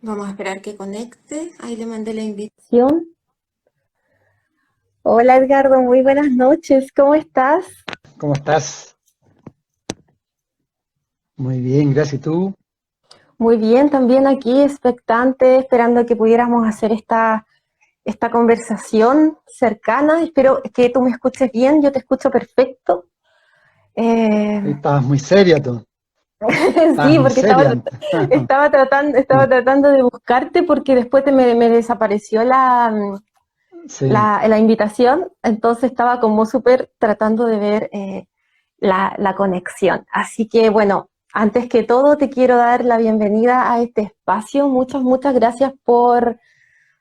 Vamos a esperar que conecte. Ahí le mandé la invitación. Hola Edgardo, muy buenas noches. ¿Cómo estás? ¿Cómo estás? Muy bien, gracias. ¿Y tú? Muy bien, también aquí expectante, esperando que pudiéramos hacer esta conversación cercana. Espero que tú me escuches bien, yo te escucho perfecto. Eh, Estabas muy seria tú. Estabas sí, muy porque seria. estaba tratando de buscarte porque después me desapareció Sí, la invitación, entonces estaba como súper tratando de ver la conexión. Así que bueno, antes que todo te quiero dar la bienvenida a este espacio. Muchas gracias por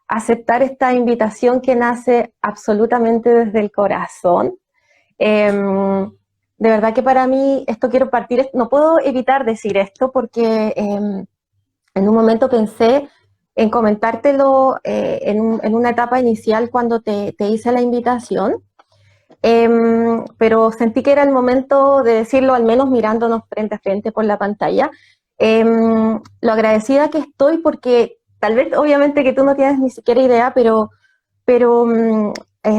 aceptar esta invitación que nace absolutamente desde el corazón. De verdad que para mí esto quiero partir, no puedo evitar decir esto porque en un momento pensé en comentártelo en una etapa inicial cuando te hice la invitación, pero sentí que era el momento de decirlo, al menos mirándonos frente a frente por la pantalla. Lo agradecida que estoy porque tal vez obviamente que tú no tienes ni siquiera idea, pero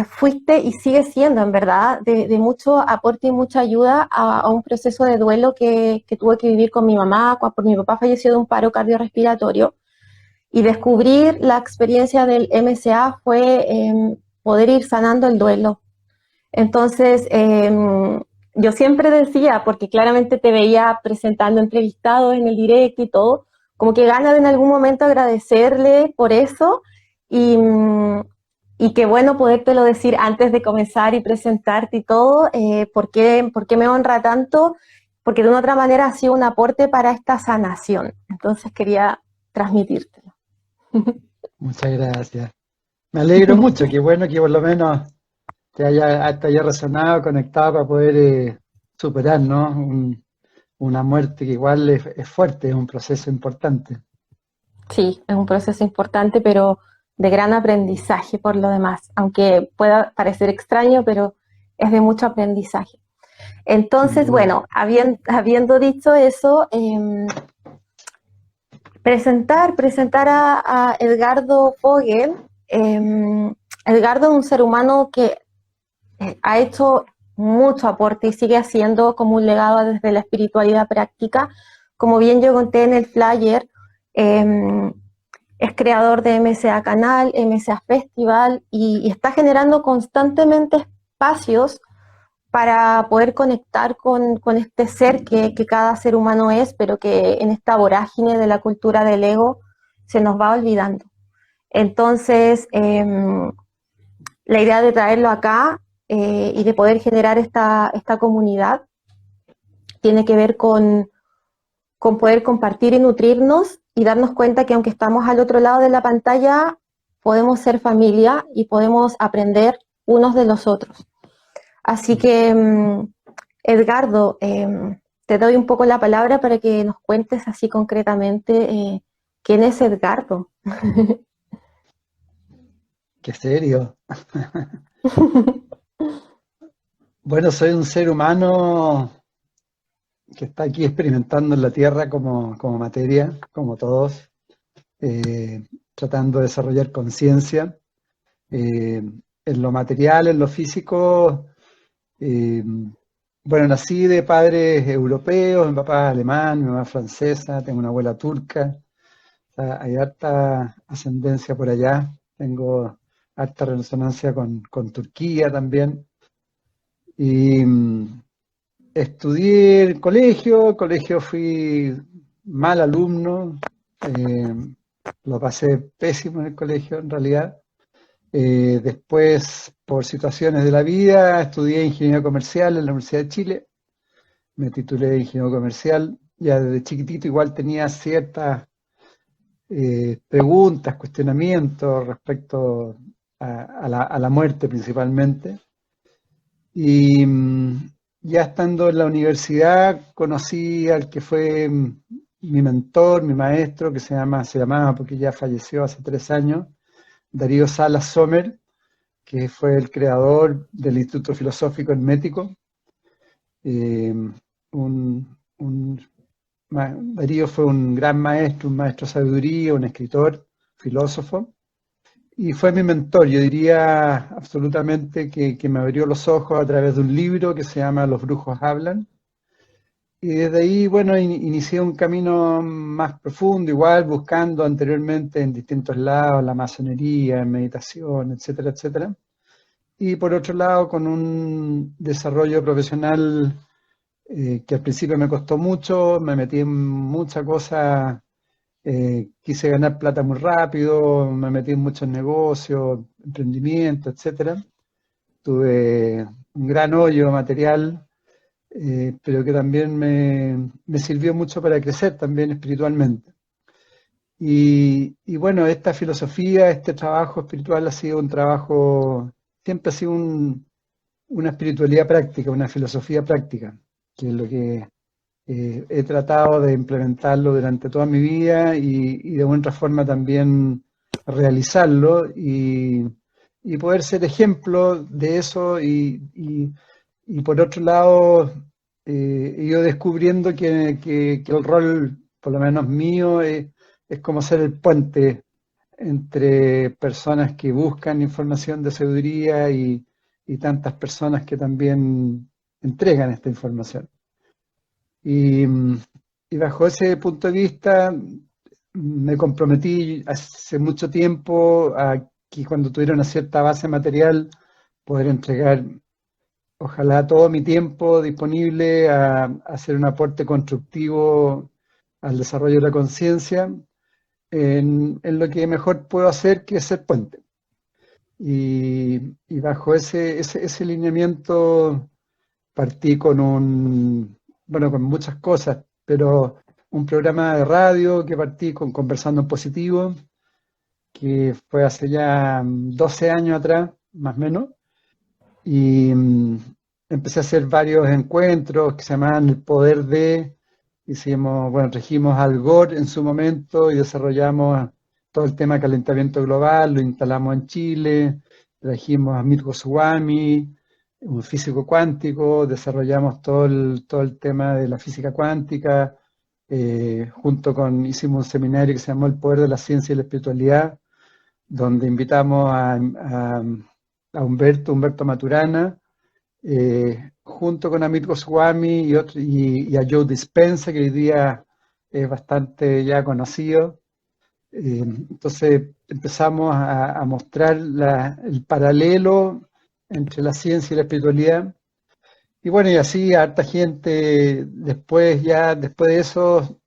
fuiste y sigues siendo en verdad de mucho aporte y mucha ayuda a un proceso de duelo que tuve que vivir con mi mamá, cuando mi papá falleció de un paro cardiorrespiratorio. Y descubrir la experiencia del MCA fue poder ir sanando el duelo. Entonces, yo siempre decía, porque claramente te veía presentando entrevistados en el directo y todo, como que ganas en algún momento agradecerle por eso y, y qué bueno podértelo decir antes de comenzar y presentarte y todo, por qué me honra tanto, porque de una otra manera ha sido un aporte para esta sanación. Entonces quería transmitírtelo. muchas gracias. Me alegro mucho, qué bueno que por lo menos te haya resonado, conectado para poder superar, ¿no? Una muerte que igual es fuerte, es un proceso importante. Sí, es un proceso importante, pero de gran aprendizaje por lo demás, aunque pueda parecer extraño, pero es de mucho aprendizaje. Sin Entonces, duda. bueno, habiendo dicho eso, presentar a Edgardo Fogel. Edgardo es un ser humano que ha hecho mucho aporte y sigue haciendo como un legado desde la espiritualidad práctica. Como bien yo conté en el flyer, eh, es creador de MCA Canal, MCA Festival y está generando constantemente espacios para poder conectar con este ser que cada ser humano es, pero que en esta vorágine de la cultura del ego se nos va olvidando. Entonces, la idea de traerlo acá y de poder generar esta comunidad tiene que ver con poder compartir y nutrirnos y darnos cuenta que aunque estamos al otro lado de la pantalla, podemos ser familia y podemos aprender unos de los otros. Así que, Edgardo, te doy un poco la palabra para que nos cuentes así concretamente quién es Edgardo. Qué serio. Bueno, soy un ser humano que está aquí experimentando en la Tierra como materia, como todos, tratando de desarrollar conciencia. Eh, en lo material, en lo físico, eh, bueno, nací de padres europeos, mi papá es alemán, mi mamá es francesa, tengo una abuela turca, o sea, hay harta ascendencia por allá, tengo harta resonancia con Turquía también. Y estudié en colegio fui mal alumno, eh, lo pasé pésimo en el colegio en realidad. Después, por situaciones de la vida, estudié ingeniería comercial en la Universidad de Chile, me titulé de ingeniero comercial, ya desde chiquitito igual tenía ciertas preguntas, cuestionamientos respecto a la muerte principalmente. Y ya estando en la universidad conocí al que fue mi mentor, mi maestro, que se llamaba porque ya falleció hace 3 años, Darío Salas Sommer, que fue el creador del Instituto Filosófico Hermético, un Darío fue un gran maestro, un maestro de sabiduría, un escritor, filósofo, y fue mi mentor. Yo diría absolutamente que me abrió los ojos a través de un libro que se llama Los brujos hablan. Y desde ahí, bueno, inicié un camino más profundo, igual buscando anteriormente en distintos lados, la masonería, en meditación, etcétera, etcétera. Y por otro lado, con un desarrollo profesional que al principio me costó mucho, me metí en muchas cosas, quise ganar plata muy rápido, me metí en muchos negocios, emprendimientos, etcétera. Tuve un gran hoyo material, pero que también me sirvió mucho para crecer también espiritualmente. Y bueno, esta filosofía, este trabajo espiritual ha sido un trabajo, siempre ha sido una espiritualidad práctica, una filosofía práctica, que es lo que he tratado de implementarlo durante toda mi vida y de otra forma también realizarlo y poder ser ejemplo de eso y por otro lado he ido descubriendo que el rol, por lo menos mío, es como ser el puente entre personas que buscan información de sabiduría y tantas personas que también entregan esta información. Y, y bajo ese punto de vista me comprometí hace mucho tiempo a que cuando tuviera una cierta base material poder entregar, ojalá todo mi tiempo disponible a hacer un aporte constructivo al desarrollo de la conciencia en lo que mejor puedo hacer, que es ser puente. Y bajo ese lineamiento partí bueno, con muchas cosas, pero un programa de radio que partí con Conversando en Positivo, que fue hace ya 12 años atrás, más o menos, y empecé a hacer varios encuentros que se llamaban El Poder de, hicimos, bueno, regimos Al Gore en su momento y desarrollamos todo el tema de calentamiento global, lo instalamos en Chile, trajimos a Mir Goswami, un físico cuántico, desarrollamos todo el tema de la física cuántica, hicimos un seminario que se llamó El Poder de la Ciencia y la Espiritualidad, donde invitamos a Humberto Maturana, junto con Amit Goswami y a Joe Dispenza, que hoy día es bastante ya conocido. Entonces empezamos a mostrar el paralelo entre la ciencia y la espiritualidad. Y bueno, y así harta gente, después de eso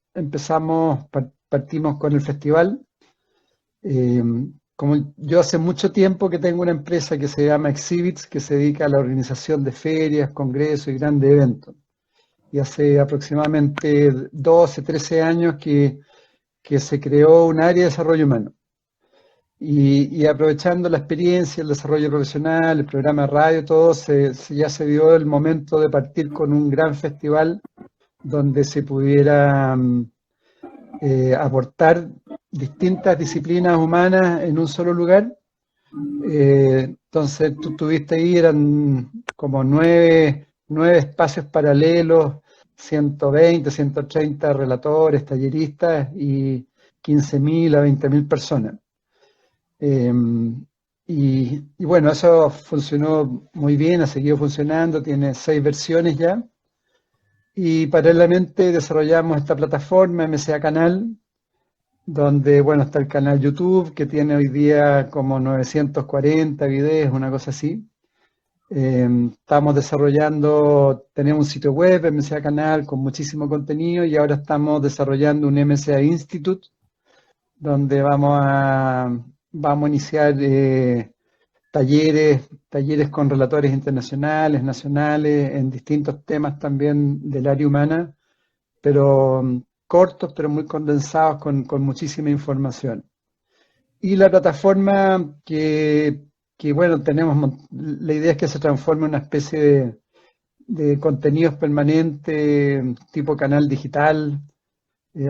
partimos con el festival. Eh, Como yo hace mucho tiempo que tengo una empresa que se llama Exhibits, que se dedica a la organización de ferias, congresos y grandes eventos. Y hace aproximadamente 12, 13 años que se creó un área de desarrollo humano. Y aprovechando la experiencia, el desarrollo profesional, el programa de radio, todo, ya se dio el momento de partir con un gran festival donde se pudiera aportar distintas disciplinas humanas en un solo lugar. Entonces tú tuviste ahí, eran como nueve espacios paralelos, 120, 130 relatores, talleristas y 15.000 a 20.000 personas. Y bueno, eso funcionó muy bien, ha seguido funcionando, tiene 6 versiones ya. Y paralelamente desarrollamos esta plataforma MCA Canal, donde, bueno, está el canal YouTube, que tiene hoy día como 940 videos, una cosa así. Estamos desarrollando, tenemos un sitio web, MCA Canal, con muchísimo contenido, y ahora estamos desarrollando un MCA Institute, donde vamos a iniciar talleres con relatores internacionales, nacionales, en distintos temas también del área humana, pero cortos, pero muy condensados con muchísima información. Y la plataforma bueno, la idea es que se transforme en una especie de contenidos permanentes, tipo canal digital,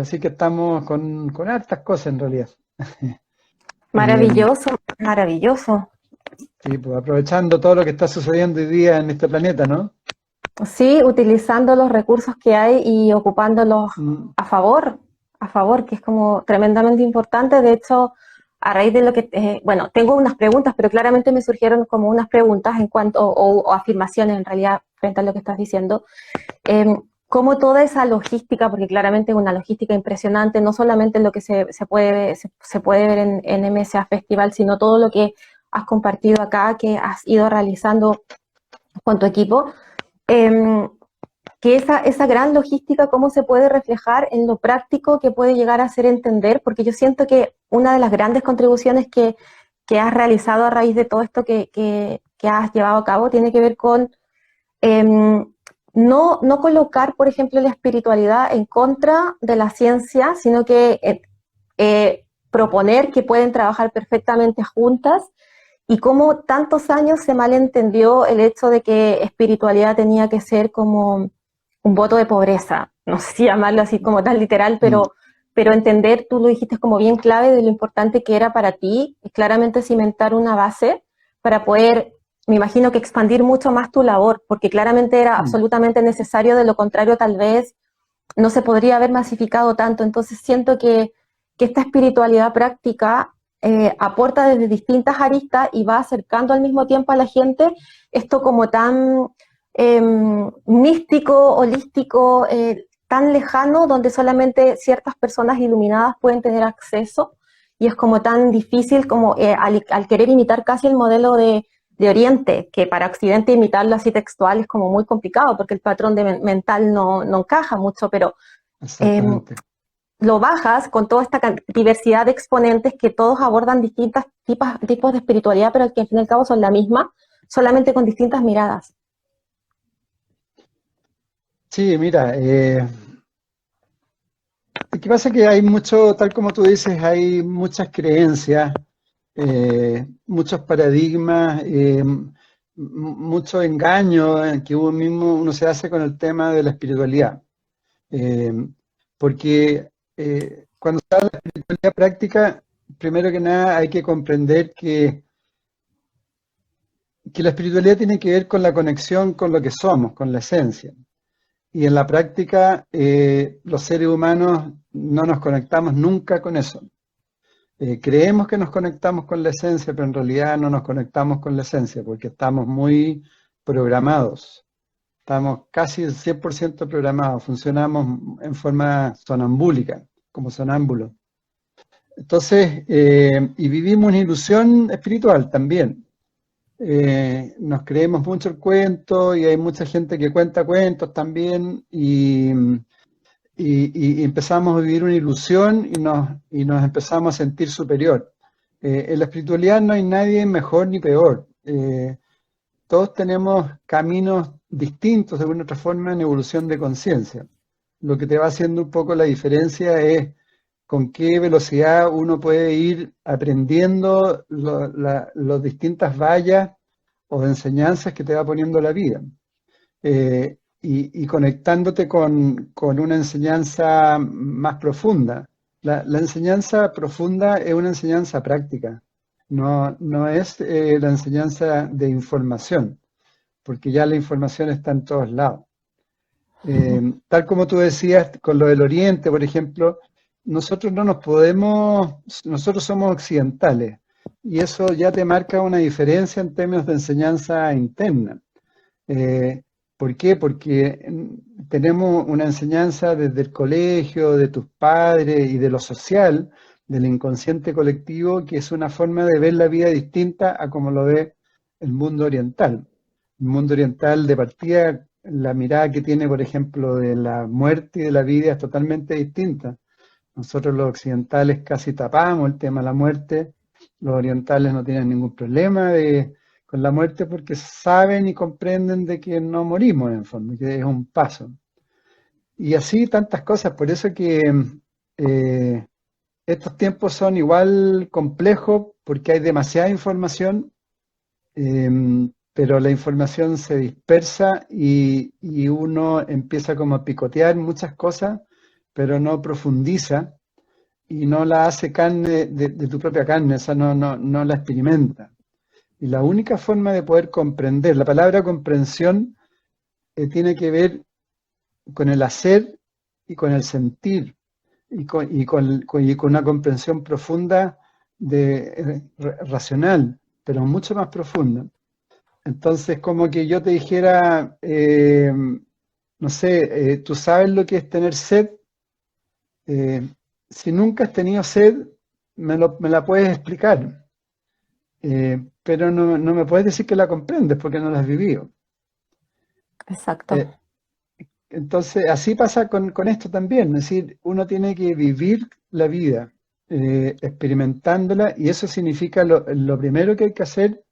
así que estamos con hartas cosas en realidad. Maravilloso, maravilloso. Sí, pues aprovechando todo lo que está sucediendo hoy día en este planeta, ¿no? Sí, utilizando los recursos que hay y ocupándolos Mm, a favor, que es como tremendamente importante. De hecho, a raíz de lo que, bueno, tengo unas preguntas, pero claramente me surgieron como unas preguntas en cuanto, o afirmaciones en realidad frente a lo que estás diciendo. Cómo toda esa logística, porque claramente es una logística impresionante, no solamente lo que se puede ver en MSA Festival, sino todo lo que has compartido acá, que has ido realizando con tu equipo. Eh, que esa gran logística, cómo se puede reflejar en lo práctico que puede llegar a hacer entender, porque yo siento que una de las grandes contribuciones que has realizado a raíz de todo esto que has llevado a cabo tiene que ver con eh, no colocar, por ejemplo, la espiritualidad en contra de la ciencia, sino que proponer que pueden trabajar perfectamente juntas y cómo tantos años se malentendió el hecho de que espiritualidad tenía que ser como un voto de pobreza, no sé si llamarlo así como tan literal, mm, pero entender, tú lo dijiste como bien clave de lo importante que era para ti, claramente cimentar una base para poder, me imagino que expandir mucho más tu labor, porque claramente era mm. absolutamente necesario, de lo contrario tal vez no se podría haber masificado tanto. Entonces siento que esta espiritualidad práctica aporta desde distintas aristas y va acercando al mismo tiempo a la gente esto como tan místico, holístico, tan lejano, donde solamente ciertas personas iluminadas pueden tener acceso. Y es como tan difícil como al querer imitar casi el modelo de Oriente, que para Occidente imitarlo así textual es como muy complicado porque el patrón mental no encaja mucho, pero eh, Exactamente. lo bajas con toda esta diversidad de exponentes que todos abordan distintos tipos de espiritualidad, pero que al fin y al cabo son la misma, solamente con distintas miradas. Sí, mira, lo que pasa es que hay mucho, tal como tú dices, hay muchas creencias, muchos paradigmas, mucho engaño que uno mismo uno se hace con el tema de la espiritualidad. Eh, Porque cuando se habla de espiritualidad práctica, primero que nada hay que comprender que la espiritualidad tiene que ver con la conexión con lo que somos, con la esencia. Y en la práctica, los seres humanos no nos conectamos nunca con eso. Creemos que nos conectamos con la esencia, pero en realidad no nos conectamos con la esencia porque estamos muy programados. Estamos casi 100% programados, funcionamos en forma sonambúlica, como sonámbulos. Entonces, y vivimos una ilusión espiritual también. Nos creemos mucho el cuento y hay mucha gente que cuenta cuentos también y empezamos a vivir una ilusión y nos empezamos a sentir superior. En la espiritualidad no hay nadie mejor ni peor. Todos tenemos caminos distintos de alguna otra forma en evolución de conciencia. Lo que te va haciendo un poco la diferencia es con qué velocidad uno puede ir aprendiendo las distintas vallas o enseñanzas que te va poniendo la vida. Y conectándote con una enseñanza más profunda. La enseñanza profunda es una enseñanza práctica, no es la enseñanza de información, porque ya la información está en todos lados. Tal como tú decías con lo del Oriente, por ejemplo, nosotros no nos podemos, nosotros somos occidentales, y eso ya te marca una diferencia en términos de enseñanza interna. Eh, ¿Por qué? Porque tenemos una enseñanza desde el colegio, de tus padres y de lo social, del inconsciente colectivo, que es una forma de ver la vida distinta a como lo ve el mundo oriental. El mundo oriental, de partida, la mirada que tiene, por ejemplo, de la muerte y de la vida es totalmente distinta. Nosotros los occidentales casi tapamos el tema de la muerte, los orientales no tienen ningún problema con la muerte porque saben y comprenden de que no morimos en forma, que es un paso. Y así tantas cosas, por eso que eh, estos tiempos son igual complejos porque hay demasiada información, eh, pero la información se dispersa y uno empieza como a picotear muchas cosas, pero no profundiza y no la hace carne de tu propia carne, o sea, no la experimenta. Y la única forma de poder comprender, la palabra comprensión tiene que ver con el hacer y con el sentir y con una comprensión profunda racional, pero mucho más profunda. Entonces, como que yo te dijera, no sé, ¿tú sabes lo que es tener sed? Eh, si nunca has tenido sed, me la puedes explicar, pero no me puedes decir que la comprendes porque no la has vivido. Exacto. Eh, entonces, así pasa con esto también, es decir, uno tiene que vivir la vida, experimentándola, y eso significa lo primero que hay que hacer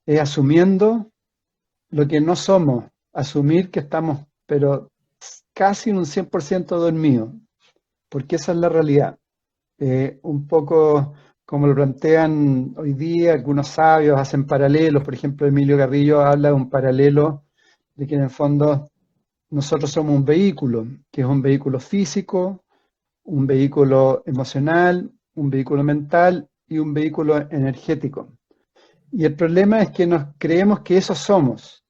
es asumiendo lo que no somos, asumir que estamos, pero casi un 100% dormidos, porque esa es la realidad. Un poco como lo plantean hoy día, algunos sabios hacen paralelos, por ejemplo, Emilio Carrillo habla de un paralelo de que en el fondo nosotros somos un vehículo, que es un vehículo físico, un vehículo emocional, un vehículo mental y un vehículo energético. Y el problema es que nos creemos que eso somos.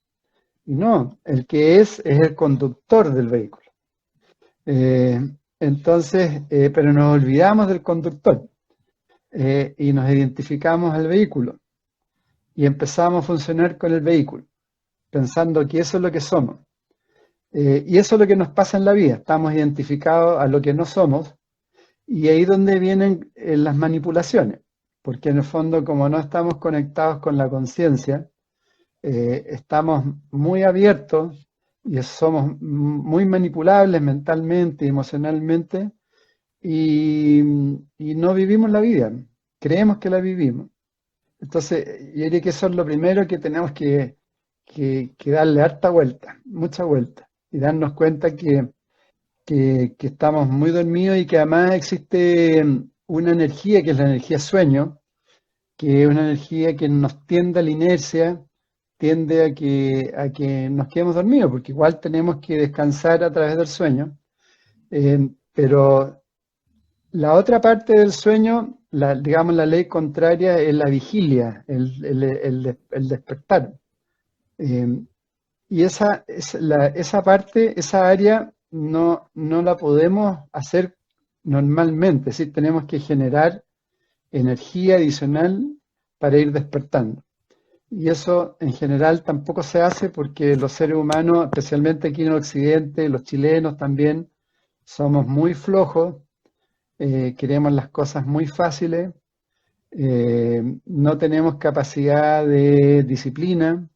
Y no, el que es el conductor del vehículo. Pero nos olvidamos del conductor y nos identificamos al vehículo y empezamos a funcionar con el vehículo, pensando que eso es lo que somos. Y eso es lo que nos pasa en la vida, estamos identificados a lo que no somos, y ahí es donde vienen las manipulaciones, porque en el fondo, como no estamos conectados con la conciencia, estamos muy abiertos y somos muy manipulables mentalmente y emocionalmente, y no vivimos la vida, creemos que la vivimos. Entonces, yo diría que eso es lo primero que tenemos que darle harta vuelta, mucha vuelta, y darnos cuenta que estamos muy dormidos y que además existe una energía que es la energía sueño, que es una energía que nos tiende a la inercia, tiende a que nos quedemos dormidos, porque igual tenemos que descansar a través del sueño, pero la otra parte del sueño, digamos la ley contraria, es la vigilia, el despertar. Eh, y esa parte, esa área, no la podemos hacer normalmente, es decir, tenemos que generar energía adicional para ir despertando. Y eso en general tampoco se hace porque los seres humanos, especialmente aquí en Occidente, los chilenos también, somos muy flojos, queremos las cosas muy fáciles, no tenemos capacidad de disciplina,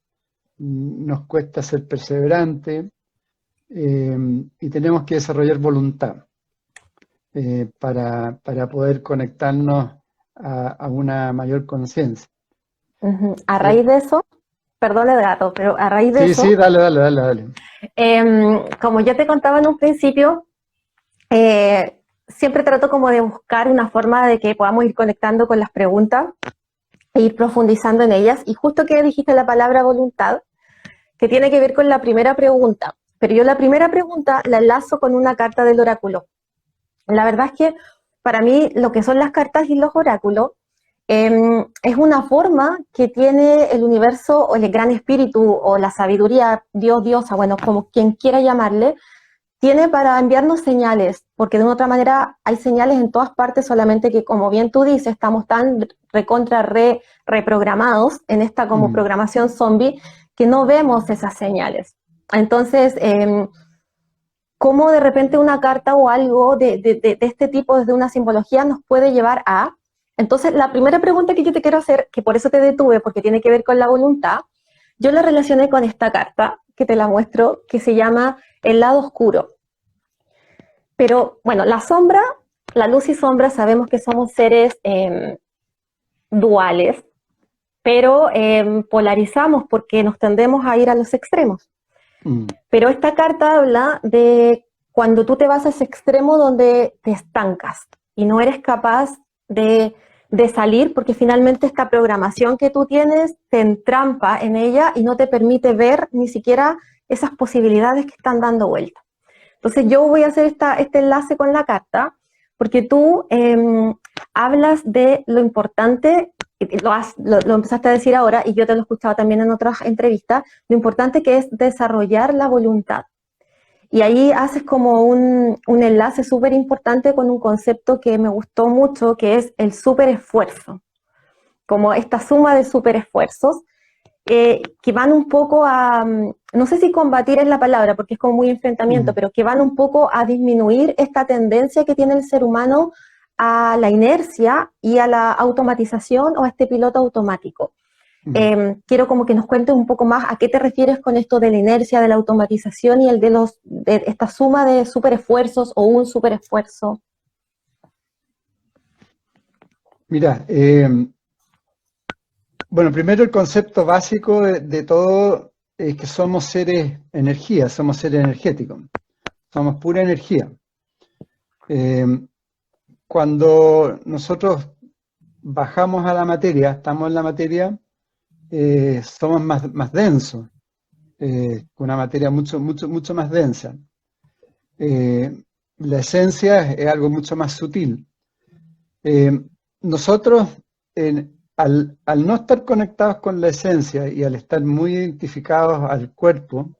nos cuesta ser perseverante, y tenemos que desarrollar voluntad para poder conectarnos a una mayor conciencia. A Eh, raíz de eso, perdón Edgardo, pero a raíz de sí, eso, sí, dale. como ya te contaba en un principio, siempre trato como de buscar una forma de que podamos ir conectando con las preguntas e ir profundizando en ellas. Y justo que dijiste la palabra voluntad, que tiene que ver con la primera pregunta, pero yo la primera pregunta la enlazo con una carta del oráculo. La verdad es que para mí lo que son las cartas y los oráculos es una forma que tiene el universo o el gran espíritu o la sabiduría, Dios, diosa, bueno, como quien quiera llamarle, tiene para enviarnos señales, porque de una otra manera hay señales en todas partes, solamente que como bien tú dices, estamos tan reprogramados en esta como Mm, programación zombie que no vemos esas señales. Entonces, cómo de repente una carta o algo de este tipo, desde una simbología, nos puede llevar a... Entonces, la primera pregunta que yo te quiero hacer, que por eso te detuve, porque tiene que ver con la voluntad, yo la relacioné con esta carta, que te la muestro, que se llama El lado oscuro. Pero bueno, la sombra, la luz y sombra, sabemos que somos seres duales, pero polarizamos porque nos tendemos a ir a los extremos. mm, Pero esta carta habla de cuando tú te vas a ese extremo donde te estancas y no eres capaz de salir porque finalmente esta programación que tú tienes te entrampa en ella y no te permite ver ni siquiera esas posibilidades que están dando vuelta. Entonces yo voy a hacer este enlace con la carta porque tú hablas de lo importante lo empezaste a decir ahora y yo te lo he escuchado también en otras entrevistas, lo importante que es desarrollar la voluntad. Y ahí haces como un enlace súper importante con un concepto que me gustó mucho, que es el superesfuerzo, como esta suma de superesfuerzos que van un poco a, no sé si combatir es la palabra, porque es como muy enfrentamiento, pero que van un poco a disminuir esta tendencia que tiene el ser humano a la inercia y a la automatización o a este piloto automático. Quiero como que nos cuentes un poco más a qué te refieres con esto de la inercia, de la automatización y de esta suma de superesfuerzos o un superesfuerzo. Mira, bueno, primero el concepto básico de todo es que somos seres energía, somos seres energéticos, somos pura energía. Cuando nosotros bajamos a la materia, estamos en la materia, somos más densos, una materia mucho más densa. La esencia es algo mucho más sutil. Nosotros, al no estar conectados con la esencia y al estar muy identificados al cuerpo,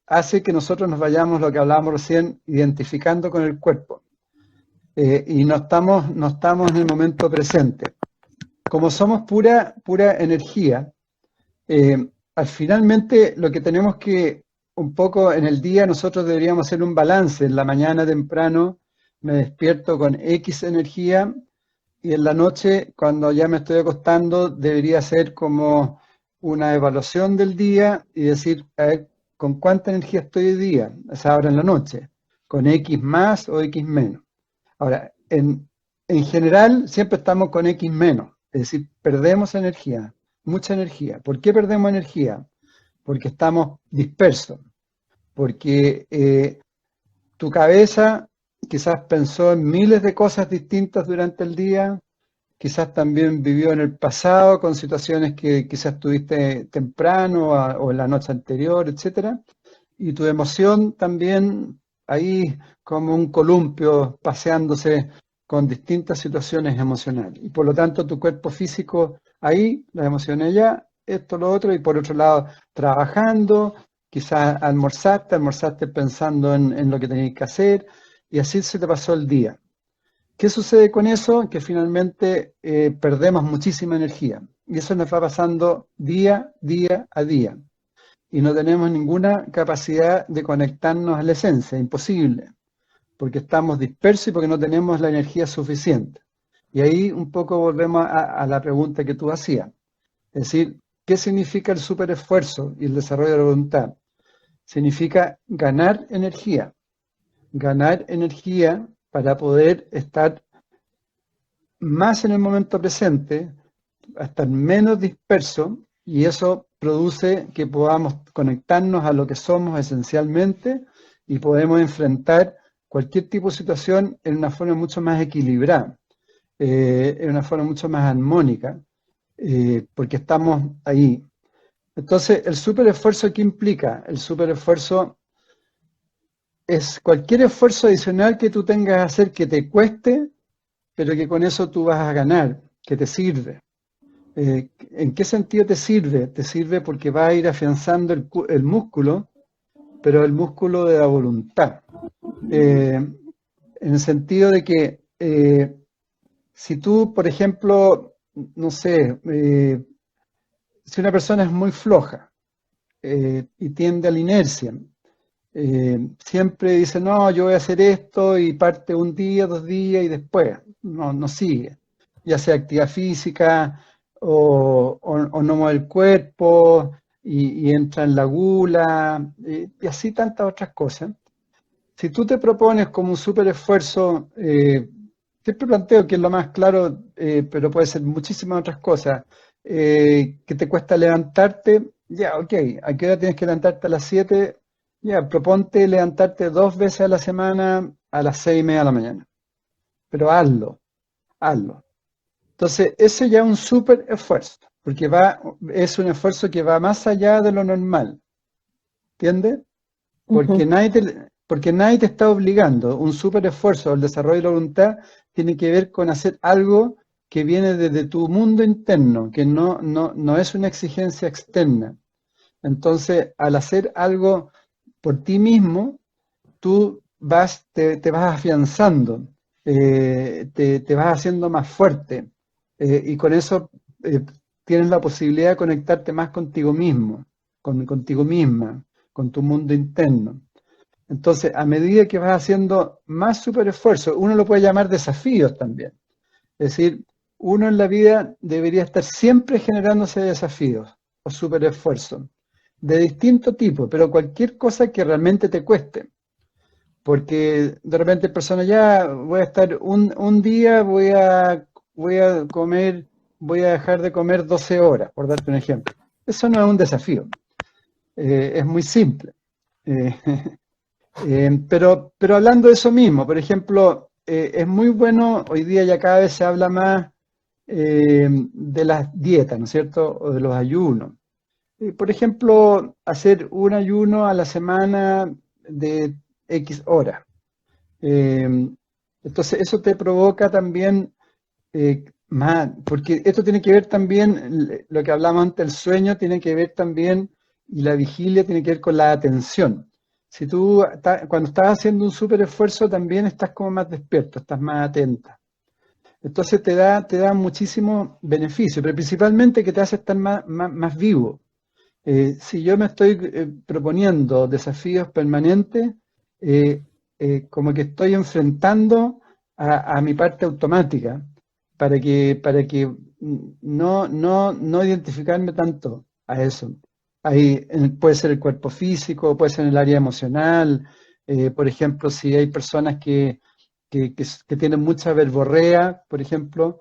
hace que nosotros nos vayamos, lo que hablábamos recién, identificando con el cuerpo. Y no estamos en el momento presente. Como somos pura energía, finalmente lo que tenemos que, un poco en el día, nosotros deberíamos hacer un balance. En la mañana temprano me despierto con X energía y en la noche, cuando ya me estoy acostando, debería ser como una evaluación del día y decir, a ver, ¿con cuánta energía estoy hoy día? O sea, ahora en la noche, ¿con X más o X menos? Ahora, en general siempre estamos con X menos, es decir, perdemos energía, mucha energía. ¿Por qué perdemos energía? Porque estamos dispersos, porque tu cabeza quizás pensó en miles de cosas distintas durante el día, quizás también vivió en el pasado con situaciones que quizás tuviste temprano o en la noche anterior, etcétera, y tu emoción también ahí como un columpio paseándose con distintas situaciones emocionales. Y por lo tanto tu cuerpo físico ahí, las emociones allá, esto, lo otro, y por otro lado trabajando, quizás almorzaste pensando en lo que tenías que hacer, y así se te pasó el día. ¿Qué sucede con eso? Que finalmente perdemos muchísima energía. Y eso nos va pasando día a día. Y no tenemos ninguna capacidad de conectarnos a la esencia, imposible, porque estamos dispersos y porque no tenemos la energía suficiente. Y ahí un poco volvemos a la pregunta que tú hacías. Es decir, ¿qué significa el superesfuerzo y el desarrollo de la voluntad? Significa ganar energía para poder estar más en el momento presente, estar menos disperso, y eso produce que podamos conectarnos a lo que somos esencialmente y podemos enfrentar cualquier tipo de situación en una forma mucho más equilibrada, en una forma mucho más armónica, porque estamos ahí. Entonces, el superesfuerzo, ¿qué implica? El superesfuerzo es cualquier esfuerzo adicional que tú tengas que hacer que te cueste, pero que con eso tú vas a ganar, que te sirve. ¿En qué sentido te sirve? Te sirve porque va a ir afianzando el músculo, pero el músculo de la voluntad. En el sentido de que si tú, por ejemplo, no sé, si una persona es muy floja y tiende a la inercia, siempre dice, no, yo voy a hacer esto y parte un día, 2 días y después no sigue, ya sea actividad física o no mueve el cuerpo y entra en la gula y así tantas otras cosas. Si tú te propones como un súper esfuerzo, siempre planteo que es lo más claro, pero puede ser muchísimas otras cosas, que te cuesta levantarte, ya, ok, ¿a qué hora tienes que levantarte? A las 7. Ya, proponte levantarte 2 veces a la semana a las 6:30 de la mañana, pero hazlo. Entonces, ese ya es un súper esfuerzo, porque es un esfuerzo que va más allá de lo normal, ¿entiendes? Porque nadie te está obligando. Un súper esfuerzo, el desarrollo de la voluntad, tiene que ver con hacer algo que viene desde tu mundo interno, que no es una exigencia externa. Entonces, al hacer algo por ti mismo, tú te vas afianzando, te vas haciendo más fuerte, y con eso tienes la posibilidad de conectarte más contigo mismo, contigo misma, con tu mundo interno. Entonces, a medida que vas haciendo más super esfuerzo, uno lo puede llamar desafíos también. Es decir, uno en la vida debería estar siempre generándose desafíos o super esfuerzos de distinto tipo, pero cualquier cosa que realmente te cueste. Porque de repente personas, ya voy a estar un día, voy a comer, voy a dejar de comer 12 horas, por darte un ejemplo. Eso no es un desafío, es muy simple. Eh, pero hablando de eso mismo, por ejemplo, es muy bueno, hoy día ya cada vez se habla más de las dietas, ¿no es cierto? O de los ayunos. Por ejemplo, hacer un ayuno a la semana de X horas. Eh, entonces, eso te provoca también más, porque esto tiene que ver también, lo que hablamos antes, el sueño tiene que ver también, y la vigilia tiene que ver con la atención. Si tú, cuando estás haciendo un súper esfuerzo, también estás como más despierto, estás más atenta. Entonces te da muchísimo beneficio, pero principalmente que te hace estar más vivo. Si yo me estoy proponiendo desafíos permanentes, eh, como que estoy enfrentando a mi parte automática para que no identificarme tanto a eso. Ahí puede ser el cuerpo físico, puede ser en el área emocional. Por ejemplo, si hay personas que tienen mucha verborrea, por ejemplo,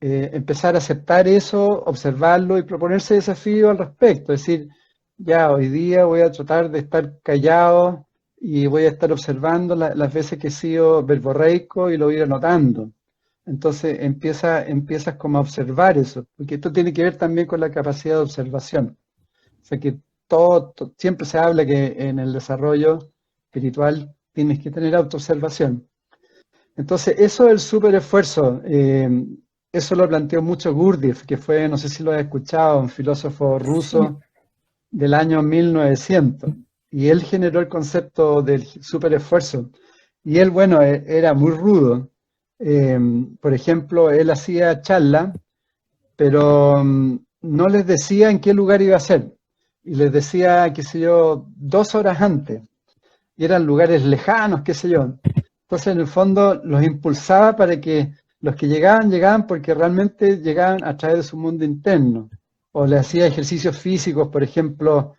empezar a aceptar eso, observarlo y proponerse desafíos al respecto. Es decir, ya hoy día voy a tratar de estar callado y voy a estar observando las veces que he sido verborreico y lo voy a ir anotando. Entonces empiezas como a observar eso, porque esto tiene que ver también con la capacidad de observación. O sea que siempre se habla que en el desarrollo espiritual tienes que tener autoobservación. Entonces, eso del súper esfuerzo, eso lo planteó mucho Gurdjieff, que fue, no sé si lo has escuchado, un filósofo Sí. ruso del año 1900. Y él generó el concepto del súper esfuerzo. Y él, bueno, era muy rudo. Por ejemplo, él hacía charla, pero no les decía en qué lugar iba a ser. Y les decía, qué sé yo, 2 horas antes. Y eran lugares lejanos, qué sé yo. Entonces, en el fondo, los impulsaba para que los que llegaban porque realmente llegaban a través de su mundo interno. O le hacía ejercicios físicos, por ejemplo,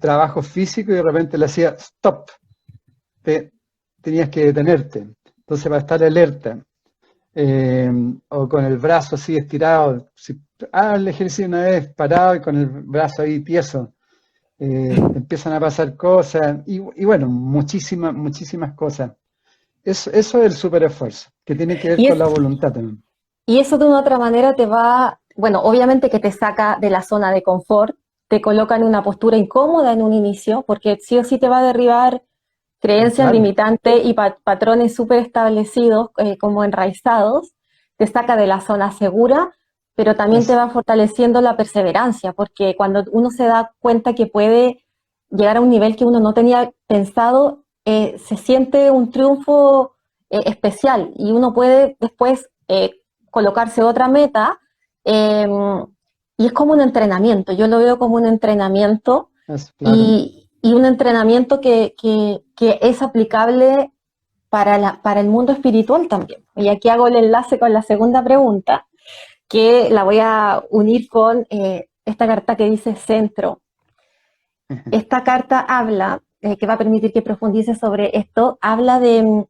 trabajo físico, y de repente le hacía stop, te, tenías que detenerte. Entonces, para estar alerta, eh, o con el brazo así estirado, si, el ejercicio una vez parado y con el brazo ahí tieso, te empiezan a pasar cosas, y bueno, muchísimas cosas. Eso es el super esfuerzo, que tiene que ver Y, con es, la voluntad también. y eso de una otra manera te va, bueno, obviamente que te saca de la zona de confort, te coloca en una postura incómoda en un inicio, porque sí o sí te va a derribar creencias Claro, limitantes y patrones súper establecidos, como enraizados, te saca de la zona segura, pero también te es, va fortaleciendo la perseverancia, porque cuando uno se da cuenta que puede llegar a un nivel que uno no tenía pensado, se siente un triunfo especial y uno puede después colocarse otra meta, eh, y es como un entrenamiento, yo lo veo como un entrenamiento claro. y un entrenamiento que es aplicable para el mundo espiritual también. Y aquí hago el enlace con la segunda pregunta, que la voy a unir con esta carta que dice centro. Esta carta habla, que va a permitir que profundice sobre esto, habla de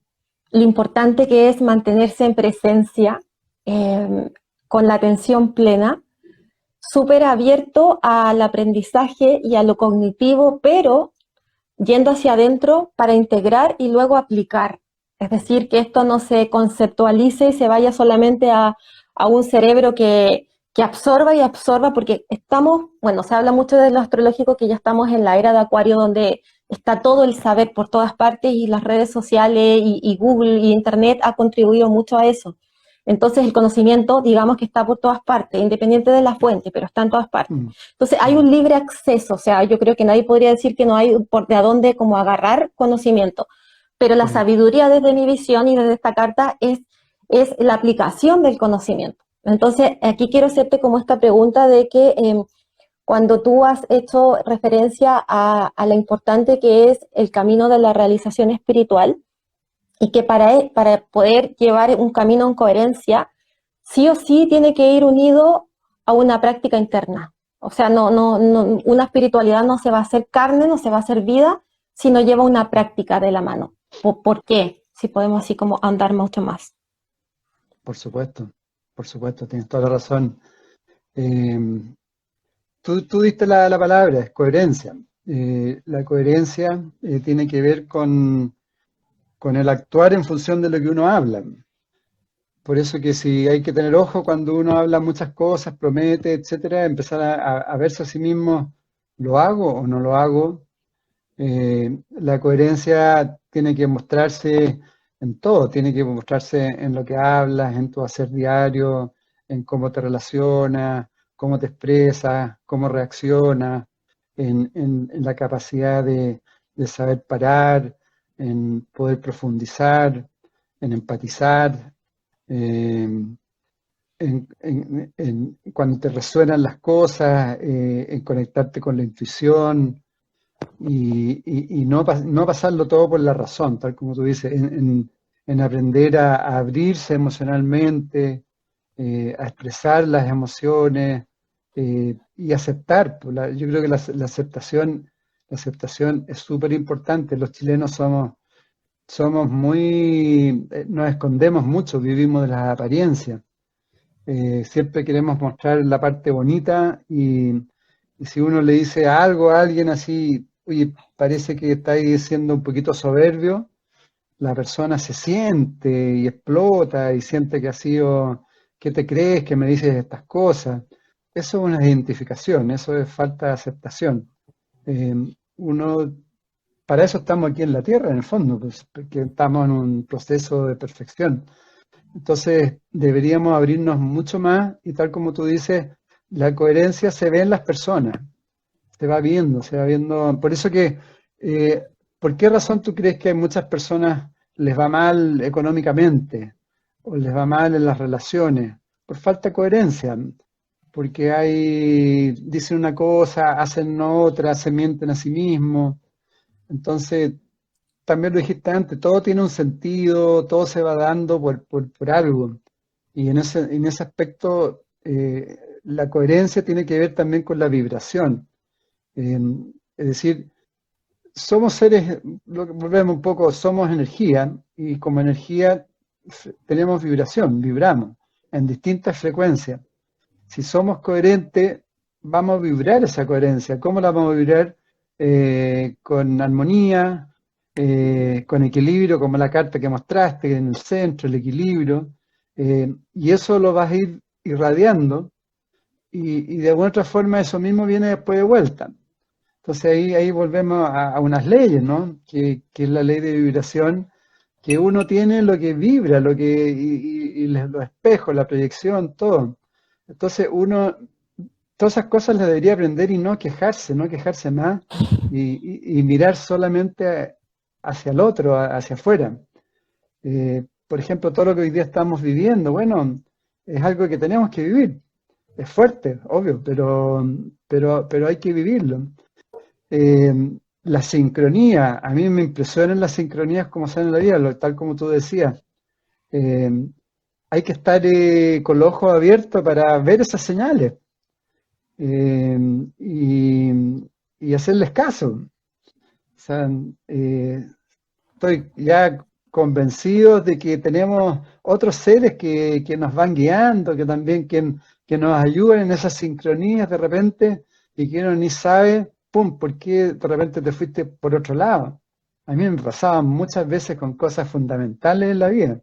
lo importante que es mantenerse en presencia, con la atención plena, súper abierto al aprendizaje y a lo cognitivo, pero yendo hacia adentro para integrar y luego aplicar. Es decir, que esto no se conceptualice y se vaya solamente a un cerebro que absorba y absorba, porque estamos, bueno, se habla mucho de lo astrológico, que ya estamos en la era de Acuario, donde está todo el saber por todas partes y las redes sociales y Google y Internet ha contribuido mucho a eso. Entonces el conocimiento, digamos que está por todas partes, independiente de la fuente, pero está en todas partes. Entonces hay un libre acceso, o sea, yo creo que nadie podría decir que no hay por de a dónde como agarrar conocimiento, pero la sabiduría desde mi visión y desde esta carta es la aplicación del conocimiento. Entonces aquí quiero hacerte como esta pregunta de que cuando tú has hecho referencia a lo importante que es el camino de la realización espiritual, y que para poder llevar un camino en coherencia, sí o sí tiene que ir unido a una práctica interna. O sea, una espiritualidad no se va a hacer carne, no se va a hacer vida, si no lleva una práctica de la mano. ¿Por qué? Si podemos así como andar mucho más. Por supuesto, tienes toda la razón. Tú diste la palabra, es coherencia. La coherencia tiene que ver con el actuar en función de lo que uno habla. Por eso que si hay que tener ojo cuando uno habla muchas cosas, promete, etcétera, empezar a verse a sí mismo, ¿lo hago o no lo hago? La coherencia tiene que mostrarse en todo, tiene que mostrarse en lo que hablas, en tu hacer diario, en cómo te relacionas, cómo te expresas, cómo reaccionas, en la capacidad de saber parar, en poder profundizar, en empatizar, cuando te resuenan las cosas, en conectarte con la intuición y no pasarlo todo por la razón, tal como tú dices, en aprender a abrirse emocionalmente, a expresar las emociones y aceptar. Yo creo que la aceptación es súper importante. Los chilenos somos muy, nos escondemos mucho, vivimos de las apariencias. Siempre queremos mostrar la parte bonita y si uno le dice algo a alguien así, oye, parece que está ahí siendo un poquito soberbio, la persona se siente y explota y siente que ha sido, ¿qué te crees que me dices estas cosas? Eso es una identificación, eso es falta de aceptación. Eh, uno, para eso estamos aquí en la Tierra, en el fondo, pues, porque estamos en un proceso de perfección. Entonces deberíamos abrirnos mucho más y tal como tú dices, la coherencia se ve en las personas, se va viendo. Por eso que, ¿por qué razón tú crees que a muchas personas les va mal económicamente o les va mal en las relaciones? Por falta de coherencia, porque dicen una cosa, hacen otra, se mienten a sí mismos. Entonces, también lo dijiste antes, todo tiene un sentido, todo se va dando por algo. Y en ese aspecto, la coherencia tiene que ver también con la vibración. Eh, es decir, somos seres, volvemos un poco, somos energía y como energía tenemos vibración, vibramos en distintas frecuencias. Si somos coherentes, vamos a vibrar esa coherencia. ¿Cómo la vamos a vibrar? Con armonía, con equilibrio, como la carta que mostraste, en el centro, el equilibrio. Y eso lo vas a ir irradiando y de alguna otra forma eso mismo viene después de vuelta. Entonces ahí volvemos a unas leyes, ¿no? Que es la ley de vibración, que uno tiene lo que vibra, y los espejos, la proyección, todo. Entonces todas esas cosas las debería aprender y no quejarse más y mirar solamente hacia el otro, hacia afuera. Por ejemplo, todo lo que hoy día estamos viviendo, bueno, es algo que tenemos que vivir. Es fuerte, obvio, pero hay que vivirlo. Eh, la sincronía, a mí me impresionan las sincronías como son en la vida, tal como tú decías. Eh, hay que estar con los ojos abiertos para ver esas señales eh, y, y hacerles caso. O sea, estoy ya convencido de que tenemos otros seres que nos van guiando, que también que nos ayudan en esas sincronías de repente y que uno ni sabe, pum, por qué de repente te fuiste por otro lado. A mí me pasaba muchas veces con cosas fundamentales en la vida,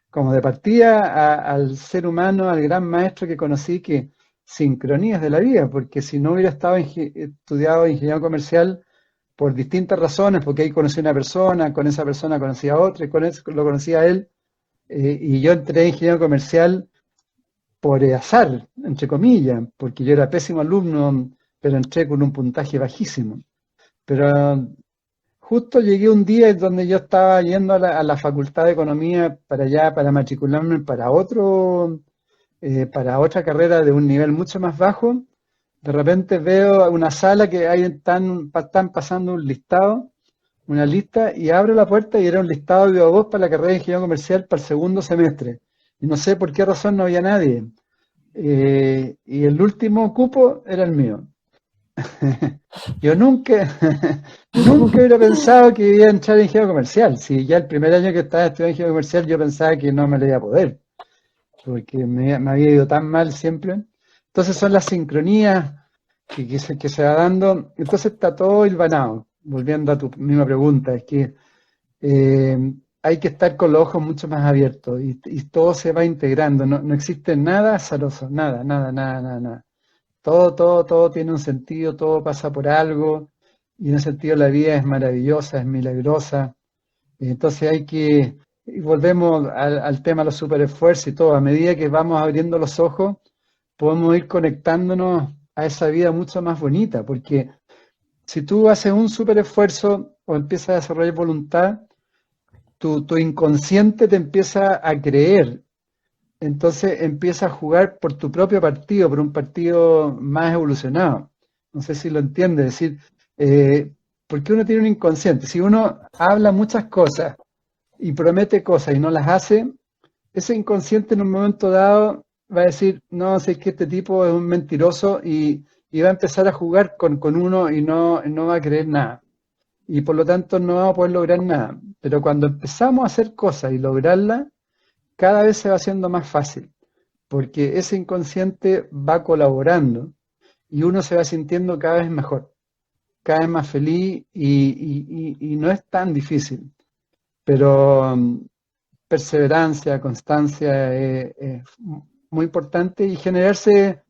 como de partida al ser humano, al gran maestro que conocí, que sincronías de la vida, porque si no hubiera estado estudiado ingeniería comercial, por distintas razones, porque ahí conocí a una persona, con esa persona conocí a otra, y con eso lo conocí a él, Y yo entré en ingeniería comercial por azar, entre comillas, porque yo era pésimo alumno, pero entré con un puntaje bajísimo. Pero justo llegué un día en donde yo estaba yendo a la Facultad de Economía para allá, para matricularme para otra carrera de un nivel mucho más bajo. De repente veo una sala que ahí están pasando un listado, una lista, y abro la puerta y era un listado de viva voz para la carrera de ingeniería comercial para el segundo semestre. Y no sé por qué razón no había nadie. Y el último cupo era el mío. Yo nunca, nunca hubiera pensado que iba a entrar en ingeniería comercial. Si ya el primer año que estaba estudiando ingeniería comercial yo pensaba que no me lo iba a poder, porque me había ido tan mal siempre. Entonces son las sincronías que se va dando. Entonces está todo hilvanado. Volviendo a tu misma pregunta, es que hay que estar con los ojos mucho más abiertos y todo se va integrando. No, no existe nada azaroso, nada, nada, nada, nada, nada. Todo tiene un sentido, todo pasa por algo, y en ese sentido la vida es maravillosa, es milagrosa. Entonces y volvemos al tema de los superesfuerzos y todo, a medida que vamos abriendo los ojos, podemos ir conectándonos a esa vida mucho más bonita, porque si tú haces un superesfuerzo o empiezas a desarrollar voluntad, tu inconsciente te empieza a creer. Entonces empieza a jugar por tu propio partido, por un partido más evolucionado. No sé si lo entiende, es decir, porque uno tiene un inconsciente. Si uno habla muchas cosas y promete cosas y no las hace, ese inconsciente en un momento dado va a decir, no, sé que este tipo es un mentiroso y va a empezar a jugar con uno y no va a creer nada. Y por lo tanto no vamos a poder lograr nada. Pero cuando empezamos a hacer cosas y lograrlas, cada vez se va haciendo más fácil, porque ese inconsciente va colaborando y uno se va sintiendo cada vez mejor, cada vez más feliz y no es tan difícil, pero perseverancia, constancia es muy importante y generarse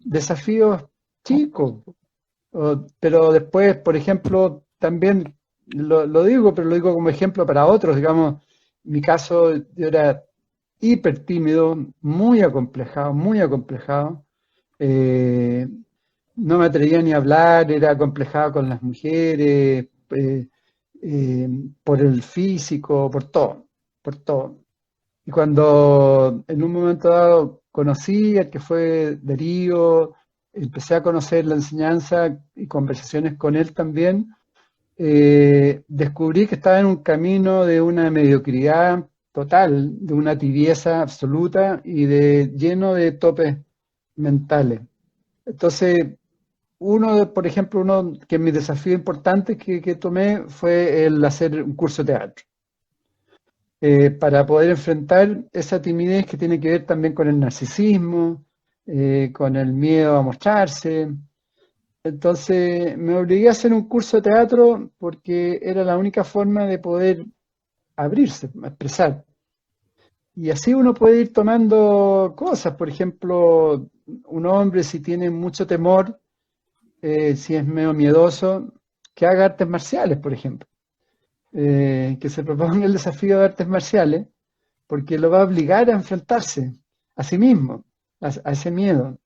desafíos chicos, pero después, por ejemplo, también lo digo, pero lo digo como ejemplo para otros, digamos, en mi caso yo era hiper tímido, muy acomplejado. Eh, no me atrevía ni a hablar, era acomplejado con las mujeres, por el físico, por todo, por todo. Y cuando en un momento dado conocí al que fue Darío, empecé a conocer la enseñanza y conversaciones con él también, descubrí que estaba en un camino de una mediocridad total, de una tibieza absoluta y de lleno de topes mentales. Entonces, por ejemplo, uno que mis desafíos importantes que tomé fue el hacer un curso de teatro, para poder enfrentar esa timidez que tiene que ver también con el narcisismo, con el miedo a mostrarse. Entonces me obligué a hacer un curso de teatro porque era la única forma de poder abrirse, expresar. Y así uno puede ir tomando cosas. Por ejemplo, un hombre si tiene mucho temor, si es medio miedoso, que haga artes marciales, por ejemplo. Que se proponga el desafío de artes marciales, porque lo va a obligar a enfrentarse a sí mismo, a ese miedo.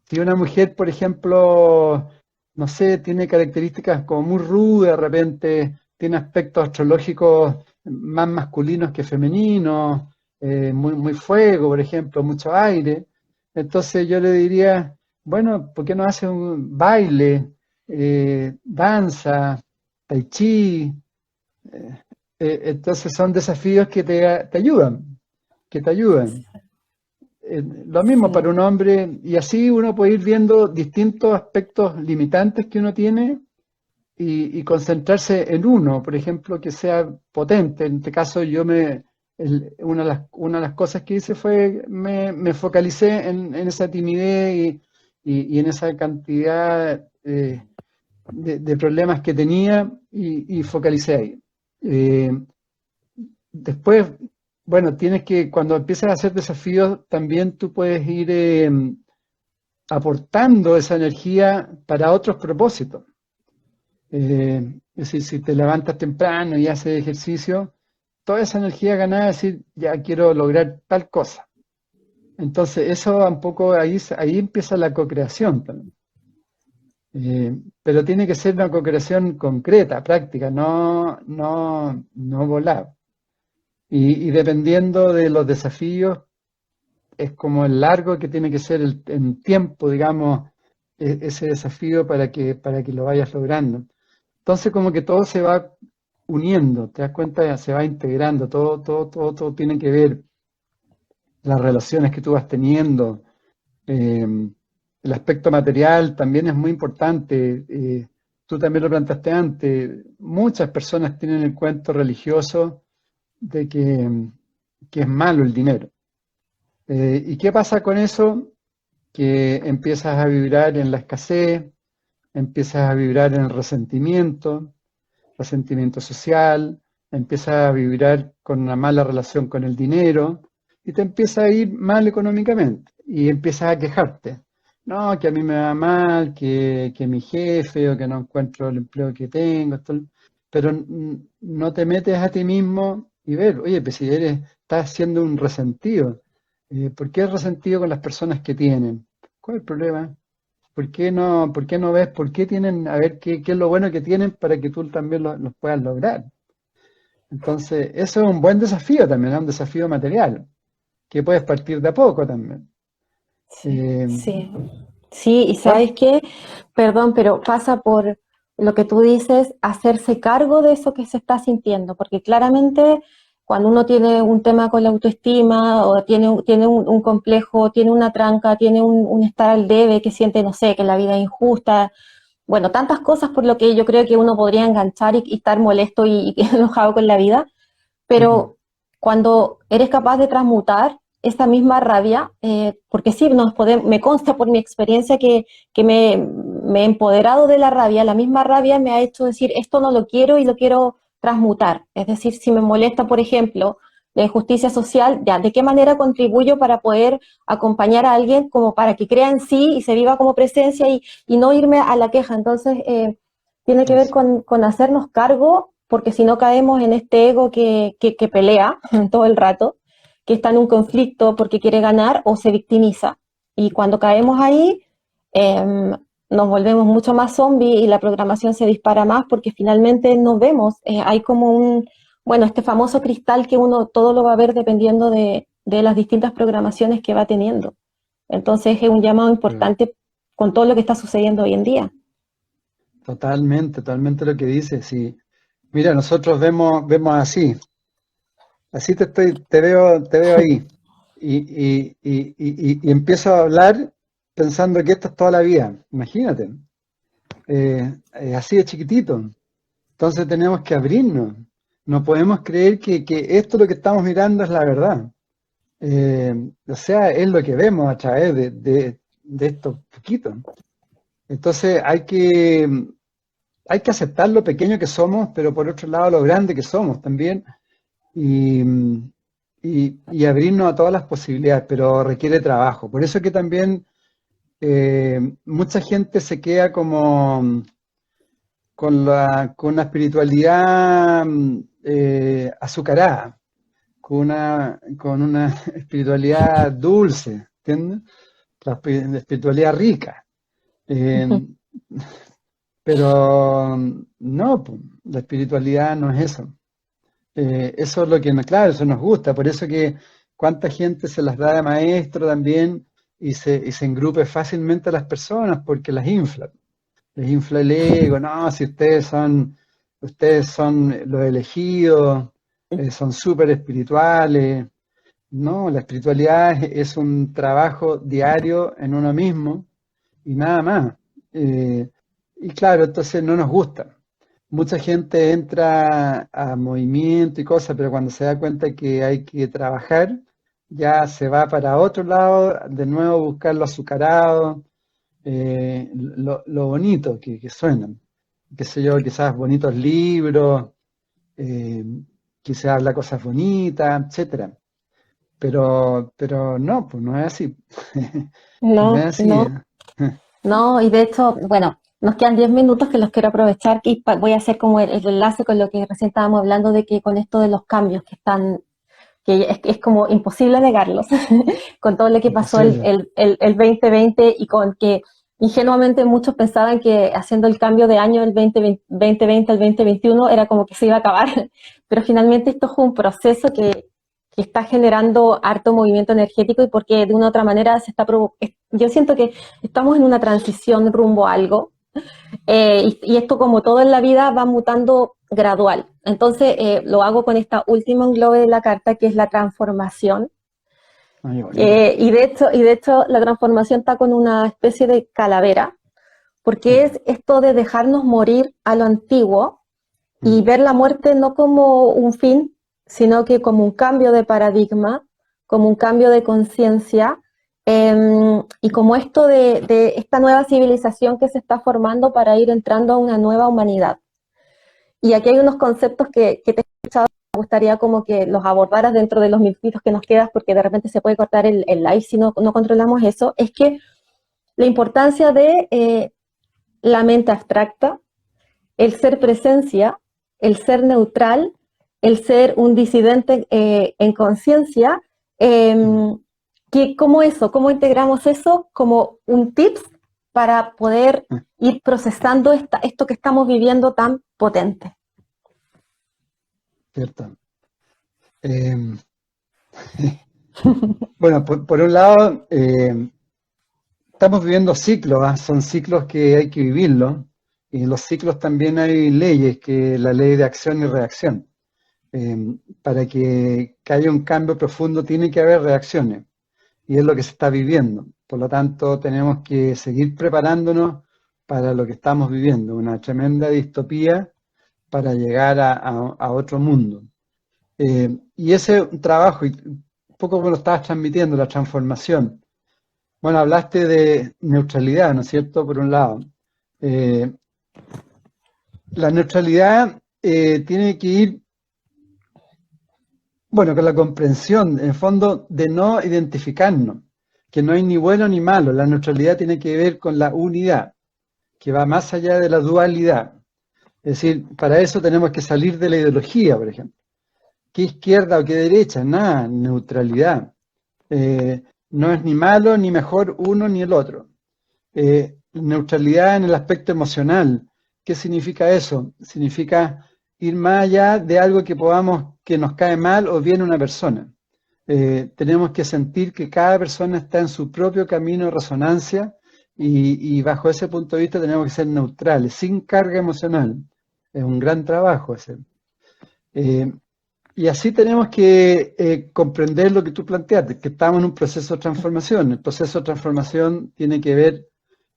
Si una mujer, por ejemplo, no sé, tiene características como muy rudas, de repente tiene aspectos astrológicos más masculinos que femeninos, muy fuego, por ejemplo, mucho aire, entonces yo le diría, bueno, ¿por qué no hace un baile, danza, tai chi? Entonces son desafíos que te ayudan, que te ayudan. Lo mismo para Sí. un hombre, y así uno puede ir viendo distintos aspectos limitantes que uno tiene y concentrarse en uno, por ejemplo, que sea potente. En este caso, una de las cosas que hice fue, me focalicé en esa timidez y en esa cantidad de problemas que tenía y focalicé ahí. Eh, Después, bueno, cuando empiezas a hacer desafíos, también tú puedes ir aportando esa energía para otros propósitos. Es decir, si te levantas temprano y haces ejercicio, toda esa energía ganada, decir, ya quiero lograr tal cosa. Entonces, eso un poco ahí empieza la co-creación también. Pero tiene que ser una co-creación concreta, práctica, no volar. Y dependiendo de los desafíos, es como el largo que tiene que ser en tiempo, digamos, ese desafío para que lo vayas logrando. Entonces, como que todo se va uniendo, te das cuenta, se va integrando, todo tiene que ver, las relaciones que tú vas teniendo, eh, el aspecto material también es muy importante. Tú también lo planteaste antes. Muchas personas tienen el cuento religioso de que es malo el dinero. ¿Y qué pasa con eso? Que empiezas a vibrar en la escasez, empiezas a vibrar en el resentimiento social, empiezas a vibrar con una mala relación con el dinero y te empieza a ir mal económicamente y empiezas a quejarte. No, que a mí me va mal, que mi jefe o que no encuentro el empleo que tengo, pero no te metes a ti mismo y ver, oye, pues si estás siendo un resentido, ¿por qué resentido con las personas que tienen? ¿Cuál es el problema? Por qué no ves por qué tienen, a ver qué es lo bueno que tienen para que tú también lo puedas lograr? Entonces, eso es un buen desafío también, es un desafío material, que puedes partir de a poco también. Sí, Eh, sí. Sí, y ¿Cuál? sabes qué, perdón, pero pasa por lo que tú dices, hacerse cargo de eso que se está sintiendo, porque claramente cuando uno tiene un tema con la autoestima o tiene un complejo, tiene una tranca, tiene un estar al debe, que siente, no sé, que la vida es injusta, bueno, tantas cosas por lo que yo creo que uno podría enganchar y estar molesto y enojado con la vida, Ujú. pero cuando eres capaz de transmutar esa misma rabia, porque sí, me consta por mi experiencia que me he empoderado de la rabia, la misma rabia me ha hecho decir, esto no lo quiero y lo quiero transmutar. Es decir, si me molesta, por ejemplo, la injusticia social, ya, ¿de qué manera contribuyo para poder acompañar a alguien como para que crea en sí y se viva como presencia y no irme a la queja? Entonces, tiene que ver Eso. con hacernos cargo, porque si no caemos en este ego que pelea todo el rato, que está en un conflicto porque quiere ganar o se victimiza. Y cuando caemos ahí, eh, nos volvemos mucho más zombies y la programación se dispara más porque finalmente nos vemos. Hay como bueno, este famoso cristal que uno todo lo va a ver dependiendo de las distintas programaciones que va teniendo. Entonces es un llamado Claro. importante con todo lo que está sucediendo hoy en día. Totalmente lo que dices. Sí. Mira, nosotros vemos así te veo ahí. Y empiezo a hablar pensando que esto es toda la vida. Imagínate. Así de chiquitito. Entonces tenemos que abrirnos. No podemos creer que esto lo que estamos mirando es la verdad. O sea, es lo que vemos a través de estos poquitos. Entonces hay que aceptar lo pequeño que somos, pero por otro lado lo grande que somos también y, y abrirnos a todas las posibilidades, pero requiere trabajo. Por eso que también mucha gente se queda como con una espiritualidad azucarada, con una espiritualidad dulce, ¿entiendes? La espiritualidad rica. Eh, pero no, po, la espiritualidad no es eso. Eso es lo que, claro, eso nos gusta, por eso que cuánta gente se las da de maestro también y se engrupe fácilmente a las personas porque les infla el ego, no, si ustedes son los elegidos, son súper espirituales. No, la espiritualidad es un trabajo diario en uno mismo y nada más. Eh, y claro, entonces no nos gusta. Mucha gente entra a movimiento y cosas, pero cuando se da cuenta que hay que trabajar, ya se va para otro lado, de nuevo buscar lo azucarado, lo bonito que suenan. Qué sé yo, quizás bonitos libros, eh, quizás habla cosas bonitas, etcétera. Pero no, pues no es así. No es No, así. no, no, y de hecho, bueno. Nos quedan 10 minutos que los quiero aprovechar y voy a hacer como el enlace con lo que recién estábamos hablando de que con esto de los cambios que están, que es como imposible negarlos, con todo lo que pasó Imposible. el 2020 y con que ingenuamente muchos pensaban que haciendo el cambio de año del 2020 al 2021 era como que se iba a acabar, pero finalmente esto es un proceso que está generando harto movimiento energético y porque de una u otra manera se está yo siento que estamos en una transición rumbo a algo y esto, como todo en la vida, va mutando gradual. Entonces, lo hago con esta última englobe de la carta, que es la transformación. Ay, bonito. Y de hecho, la transformación está con una especie de calavera, porque Mm, es esto de dejarnos morir a lo antiguo y mm, ver la muerte no como un fin, sino que como un cambio de paradigma, como un cambio de conciencia, y como esto de esta nueva civilización que se está formando para ir entrando a una nueva humanidad. Y aquí hay unos conceptos que te me gustaría como que los abordaras dentro de los minutitos que nos quedas, porque de repente se puede cortar el live si no controlamos eso, es que la importancia de la mente abstracta, el ser presencia, el ser neutral, el ser un disidente en conciencia, mm, eh, que cómo eso, cómo integramos eso como un tips para poder mm, ir procesando esto que estamos viviendo tan potente. cierto. Em, bueno, por un lado, estamos viviendo ciclos, ¿ah? Son ciclos que hay que vivirlos. Y en los ciclos también hay leyes, que la ley de acción y reacción. Para que haya un cambio profundo tiene que haber reacciones. Y es lo que se está viviendo. Por lo tanto, tenemos que seguir preparándonos para lo que estamos viviendo, una tremenda distopía para llegar a otro mundo. Y ese trabajo, y un poco como lo estabas transmitiendo, la transformación. Bueno, hablaste de neutralidad, ¿no es cierto? Por un lado. Eh, la neutralidad tiene que ir, bueno, con la comprensión, en el fondo, de no identificarnos, que no hay ni bueno ni malo. La neutralidad tiene que ver con la unidad, que va más allá de la dualidad. Es decir, para eso tenemos que salir de la ideología, por ejemplo. ¿Qué izquierda o qué derecha? Nada, neutralidad. No es ni malo ni mejor uno ni el otro. Neutralidad en el aspecto emocional. ¿Qué significa eso? Significa ir más allá de algo que podamos, que nos cae mal o bien una persona. Tenemos que sentir que cada persona está en su propio camino de resonancia y bajo ese punto de vista tenemos que ser neutrales, sin carga emocional. Es un gran trabajo ese. Eh, y así tenemos que comprender lo que tú planteaste, que estamos en un proceso de transformación. El proceso de transformación tiene que ver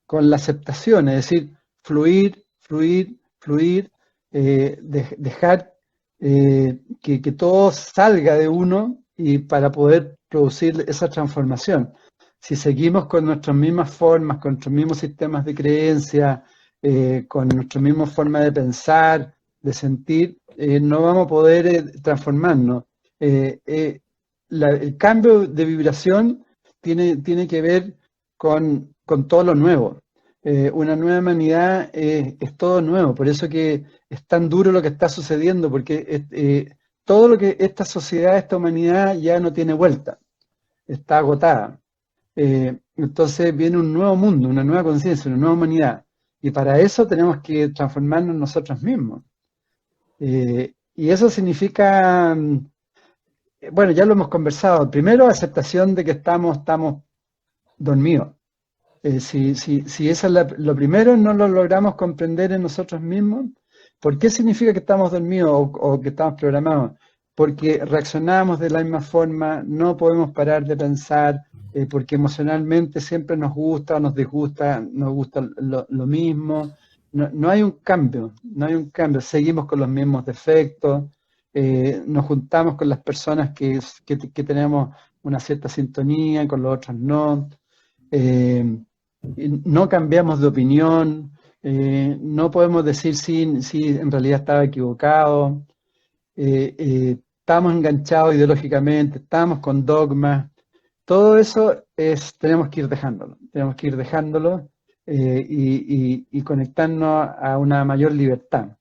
con la aceptación, es decir, fluir, fluir, fluir, dejar que todo salga de uno y para poder producir esa transformación. Si seguimos con nuestras mismas formas, con nuestros mismos sistemas de creencia, con nuestra misma forma de pensar, de sentir, no vamos a poder transformarnos. Eh, eh, el cambio de vibración tiene que ver con todo lo nuevo. Una nueva humanidad es todo nuevo, por eso que es tan duro lo que está sucediendo, porque todo lo que esta sociedad, esta humanidad ya no tiene vuelta, está agotada. Entonces viene un nuevo mundo, una nueva conciencia, una nueva humanidad, y para eso tenemos que transformarnos nosotros mismos. Y eso significa, bueno, ya lo hemos conversado, primero aceptación de que estamos dormidos. Si eso es lo primero, no lo logramos comprender en nosotros mismos. ¿Por qué significa que estamos dormidos o que estamos programados? Porque reaccionamos de la misma forma, no podemos parar de pensar, porque emocionalmente siempre nos gusta o nos disgusta, nos gusta lo mismo. No hay un cambio, no hay un cambio. Seguimos con los mismos defectos, nos juntamos con las personas que tenemos una cierta sintonía, con los otros no. Eh, no cambiamos de opinión, no podemos decir si en realidad estaba equivocado, estamos enganchados ideológicamente, estamos con dogmas. Todo eso tenemos que ir dejándolo, tenemos que ir dejándolo y conectarnos a una mayor libertad.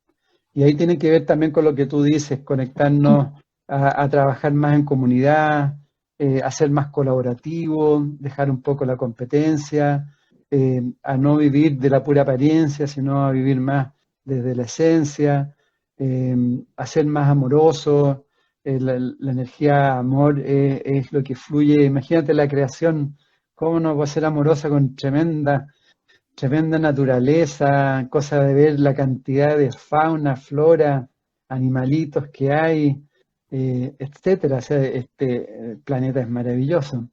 Y ahí tiene que ver también con lo que tú dices, conectarnos a trabajar más en comunidad, a ser más colaborativo, dejar un poco la competencia, a no vivir de la pura apariencia, sino a vivir más desde la esencia, a ser más amoroso. La energía amor es lo que fluye. Imagínate la creación, cómo no va a ser amorosa con tremenda naturaleza, cosa de ver la cantidad de fauna, flora, animalitos que hay, etcétera. O sea, este planeta es maravilloso.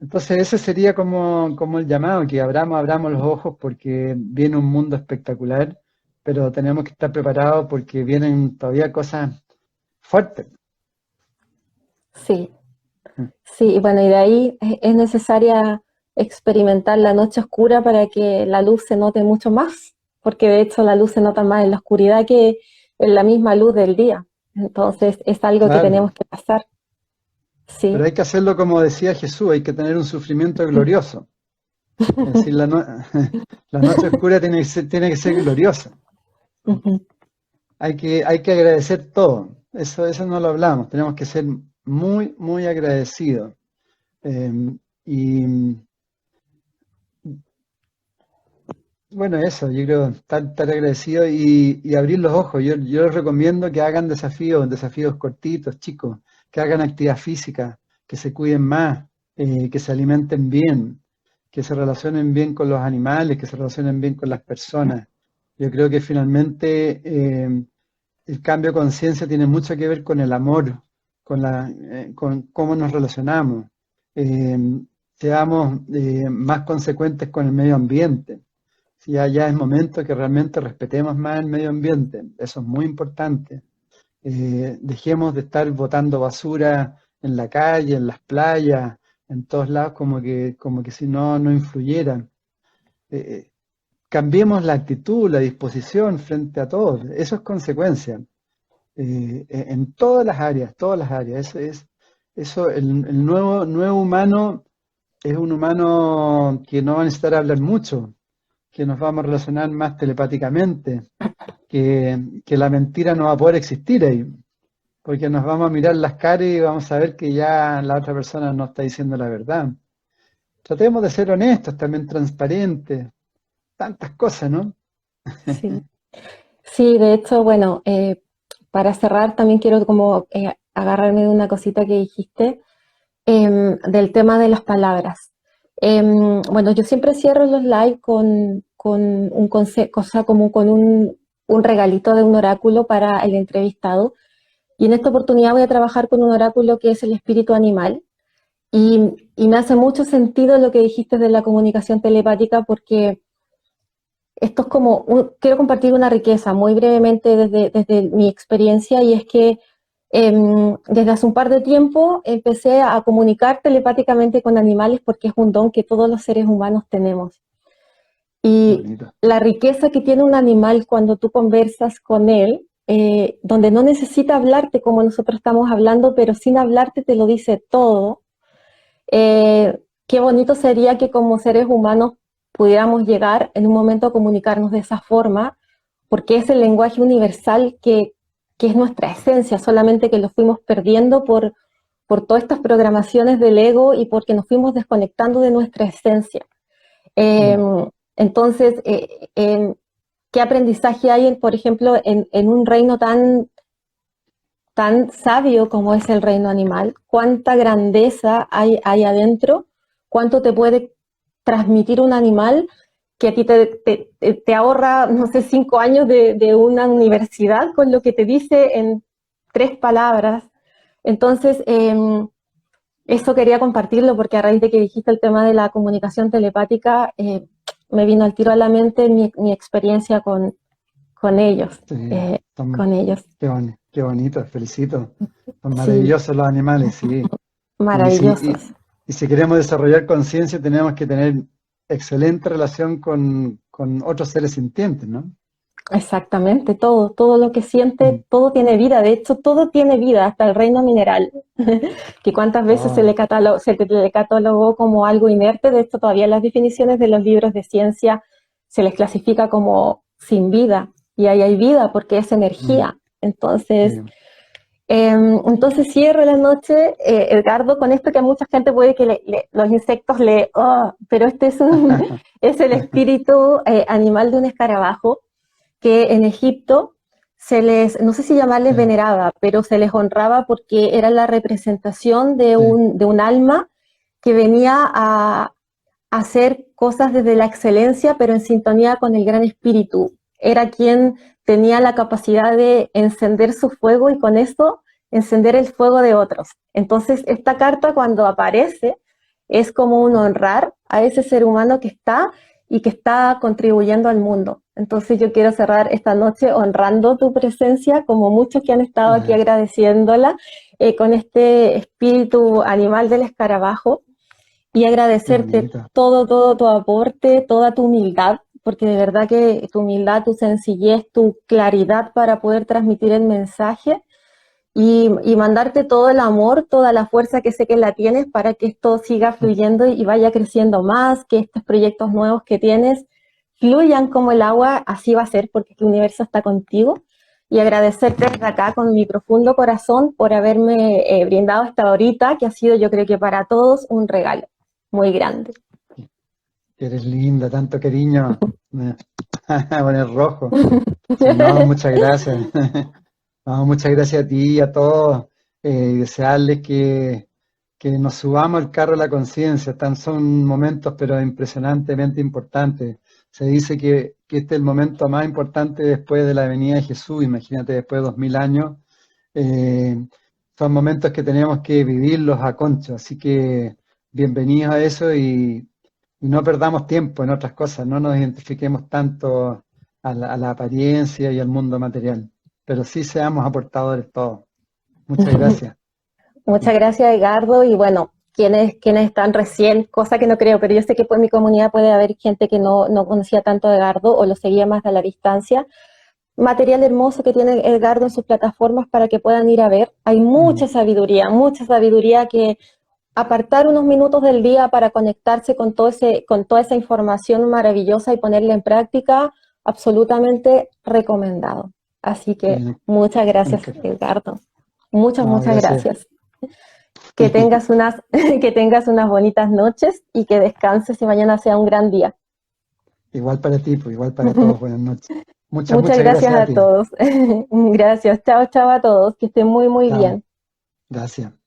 Entonces ese sería como el llamado, que abramos los ojos porque viene un mundo espectacular, pero tenemos que estar preparados porque vienen todavía cosas fuertes. Sí, sí, y bueno, y de ahí es necesaria experimentar la noche oscura para que la luz se note mucho más, porque de hecho la luz se nota más en la oscuridad que en la misma luz del día. Entonces es algo que Claro, tenemos que pasar, pero sí. hay que hacerlo como decía Jesús, hay que tener un sufrimiento glorioso. Es decir, la noche oscura tiene que ser gloriosa. Ujú. Hay que agradecer todo. Eso no lo hablamos. Tenemos que ser muy, muy agradecidos. Eh, y bueno, eso, yo creo, estar agradecido y abrir los ojos. Yo les recomiendo que hagan desafíos cortitos, chicos, que hagan actividad física, que se cuiden más, que se alimenten bien, que se relacionen bien con los animales, que se relacionen bien con las personas. Yo creo que finalmente el cambio de conciencia tiene mucho que ver con el amor, con cómo nos relacionamos. Eh, Seamos más consecuentes con el medio ambiente. Si ya es momento que realmente respetemos más el medio ambiente, eso es muy importante. Dejemos de estar botando basura en la calle, en las playas, en todos lados, como que si no influyera. Eh, Cambiemos la actitud, la disposición frente a todos. Eso es consecuencia. En todas las áreas, todas las áreas. El nuevo humano es un humano que no va a necesitar hablar mucho, que nos vamos a relacionar más telepáticamente, que la mentira no va a poder existir ahí, porque nos vamos a mirar las caras y vamos a ver que ya la otra persona no está diciendo la verdad. Tratemos de ser honestos, también transparentes, tantas cosas, ¿no? Sí. Sí, de hecho, bueno, para cerrar también quiero como agarrarme de una cosita que dijiste del tema de las palabras. Bueno, yo siempre cierro los live con un cosa como con un regalito de un oráculo para el entrevistado. Y en esta oportunidad voy a trabajar con un oráculo que es el espíritu animal. Y me hace mucho sentido lo que dijiste de la comunicación telepática porque esto es como, quiero compartir una riqueza muy brevemente desde mi experiencia y es que desde hace un par de tiempo empecé a comunicar telepáticamente con animales porque es un don que todos los seres humanos tenemos. Qué Y bonito. la riqueza que tiene un animal cuando tú conversas con él, donde no necesita hablarte como nosotros estamos hablando, pero sin hablarte te lo dice todo. Qué bonito sería que como seres humanos pudiéramos llegar en un momento a comunicarnos de esa forma, porque es el lenguaje universal que es nuestra esencia, solamente que lo fuimos perdiendo por todas estas programaciones del ego y porque nos fuimos desconectando de nuestra esencia. Eh, Mm. entonces, ¿qué aprendizaje hay, por ejemplo, en un reino tan sabio como es el reino animal? ¿Cuánta grandeza hay adentro? ¿Cuánto te puede transmitir un animal que a ti te ahorra, no sé, 5 años de una universidad con lo que te dice en 3 palabras? Entonces, eso quería compartirlo porque a raíz de que dijiste el tema de la comunicación telepática, me vino al tiro a la mente mi experiencia con ellos. Sí, eh, son, con ellos. qué bonito, felicito. Son Sí, maravillosos los animales, sí. Y si, maravillosos. y si queremos desarrollar conciencia, tenemos que tener excelente relación con otros seres sintientes, ¿no? Exactamente, todo lo que siente, Mm. todo tiene vida. De hecho, todo tiene vida, hasta el reino mineral, que cuántas veces Oh, se le catalogó como algo inerte. De hecho, todavía en las definiciones de los libros de ciencia se les clasifica como sin vida, y ahí hay vida porque es mm, energía. sí. Entonces cierro la noche, Edgardo, con esto que a mucha gente puede que los insectos pero este es, es el espíritu animal de un escarabajo que en Egipto se les, no sé si llamarles Sí, veneraba, pero se les honraba porque era la representación sí, de un alma que venía a hacer cosas desde la excelencia, pero en sintonía con el gran espíritu. Era quien tenía la capacidad de encender su fuego y con eso encender el fuego de otros. Entonces, esta carta cuando aparece es como un honrar a ese ser humano que está y que está contribuyendo al mundo. Entonces yo quiero cerrar esta noche honrando tu presencia, como muchos que han estado aquí eh, agradeciéndola, con este espíritu animal del escarabajo y qué agradecerte bonito. todo tu aporte, toda tu humildad, porque de verdad que tu humildad, tu sencillez, tu claridad para poder transmitir el mensaje y mandarte todo el amor, toda la fuerza que sé que la tienes para que esto siga fluyendo y vaya creciendo más, que estos proyectos nuevos que tienes fluyan como el agua, así va a ser porque el universo está contigo. Y agradecerte desde acá con mi profundo corazón por haberme brindado esta horita, que ha sido yo creo que para todos un regalo muy grande. Eres linda, tanto cariño. Me poner rojo. Sí, no, muchas gracias. No, muchas gracias a ti y a todos. Y desearles que nos subamos al carro de la conciencia. Son momentos, pero impresionantemente importantes. Se dice que este es el momento más importante después de la venida de Jesús. Imagínate, después de 2000 años. Eh, Son momentos que tenemos que vivirlos a concho. Así que bienvenidos a eso y no perdamos tiempo en otras cosas. No nos identifiquemos tanto a la apariencia y al mundo material, pero sí seamos aportadores todos. Muchas gracias. Muchas gracias, Edgardo. Y bueno, quienes están recién, cosa que no creo, pero yo sé que por mi comunidad puede haber gente que no conocía tanto a Edgardo o lo seguía más a la distancia. Material hermoso que tiene Edgardo en sus plataformas para que puedan ir a ver. Hay Mm, mucha sabiduría que apartar unos minutos del día para conectarse con con toda esa información maravillosa y ponerla en práctica, absolutamente recomendado. Así que sí, muchas gracias, increíble. Edgardo. No, Muchas gracias. gracias. Que tengas que tengas unas bonitas noches y que descanses y mañana sea un gran día. Igual para ti, pues, igual para todos. Buenas noches. Muchas Muchas gracias gracias a a ti. todos. Gracias. Chao a todos. Que estén muy Chao. bien. Gracias.